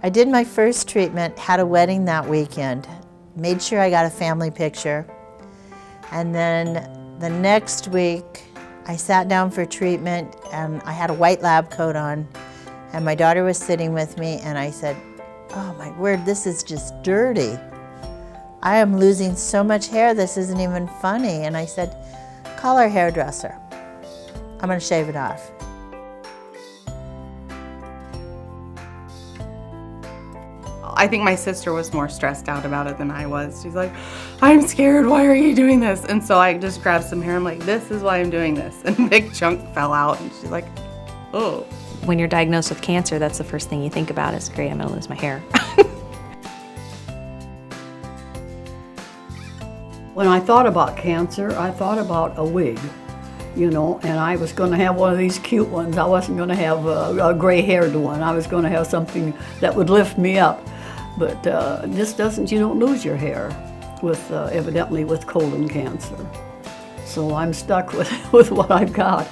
I did my first treatment, had a wedding that weekend, made sure I got a family picture, and then the next week I sat down for treatment and I had a white lab coat on, and my daughter was sitting with me, and I said, oh my word, this is just dirty. I am losing so much hair, this isn't even funny. And I said, call our hairdresser. I'm gonna shave it off. I think my sister was more stressed out about it than I was. She's like, I'm scared, why are you doing this? And so I just grabbed some hair, I'm like, this is why I'm doing this. And a big chunk fell out, and she's like, oh. When you're diagnosed with cancer, that's the first thing you think about is, great, I'm gonna lose my hair. When I thought about cancer, I thought about a wig, you know, and I was going to have one of these cute ones. I wasn't going to have a gray-haired one. I was going to have something that would lift me up. But this doesn't, you don't lose your hair with, evidently with colon cancer. So I'm stuck with what I've got.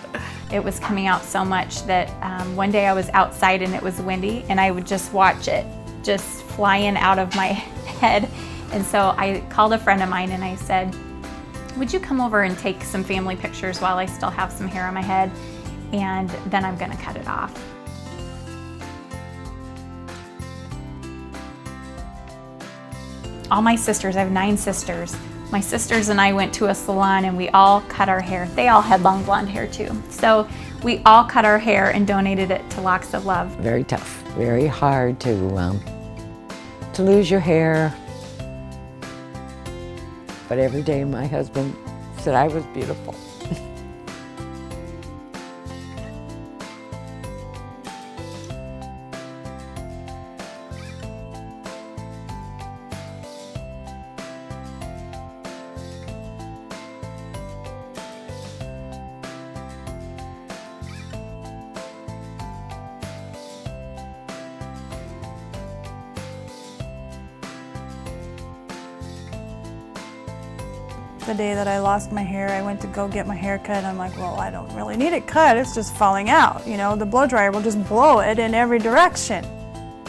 It was coming out so much that one day I was outside and it was windy, and I would just watch it just flying out of my head. And so I called a friend of mine and I said, would you come over and take some family pictures while I still have some hair on my head, and then I'm gonna cut it off. All my sisters, I have 9 sisters. My sisters and I went to a salon and we all cut our hair. They all had long blonde hair too. So we all cut our hair and donated it to Locks of Love. Very tough, very hard to lose your hair. But every day my husband said I was beautiful. The day that I lost my hair, I went to go get my hair cut, and I'm like, well, I don't really need it cut, it's just falling out. You know, the blow dryer will just blow it in every direction.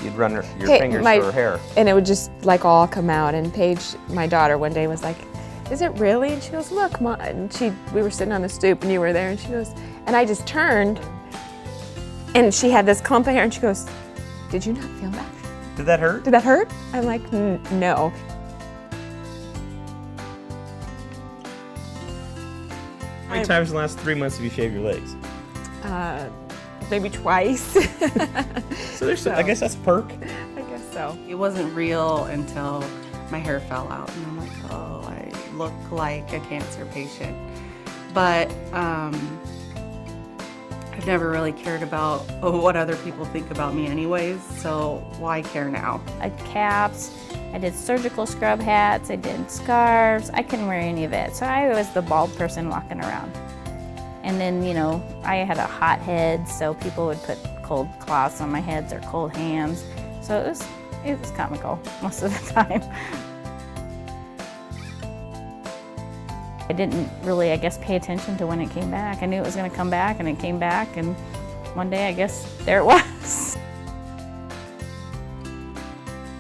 You'd run your fingers through her hair. And it would just like all come out. And Paige, my daughter, one day was like, is it really? And she goes, look, Mom. And we were sitting on the stoop and you were there, and she goes, and I just turned and she had this clump of hair and she goes, did you not feel that? Did that hurt? Did that hurt? I'm like, no. How many times in the last 3 months have you shaved your legs? Maybe twice. So there's, I guess that's a perk. I guess so. It wasn't real until my hair fell out, and I'm like, oh, I look like a cancer patient. But I've never really cared about what other people think about me anyways, so why care now? I had caps, I did surgical scrub hats, I did scarves. I couldn't wear any of it, so I was the bald person walking around. And then, you know, I had a hot head, so people would put cold cloths on my heads or cold hands. So it was comical most of the time. I didn't really, I guess, pay attention to when it came back. I knew it was going to come back, and it came back, and one day, I guess, there it was.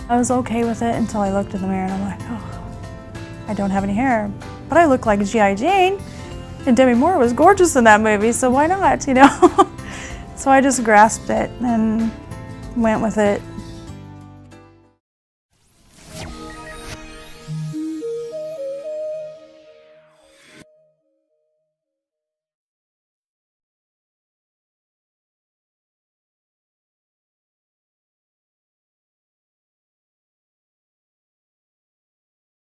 I was okay with it until I looked in the mirror and I'm like, oh, I don't have any hair. But I look like G.I. Jane, and Demi Moore was gorgeous in that movie, so why not, you know? So I just grasped it and went with it.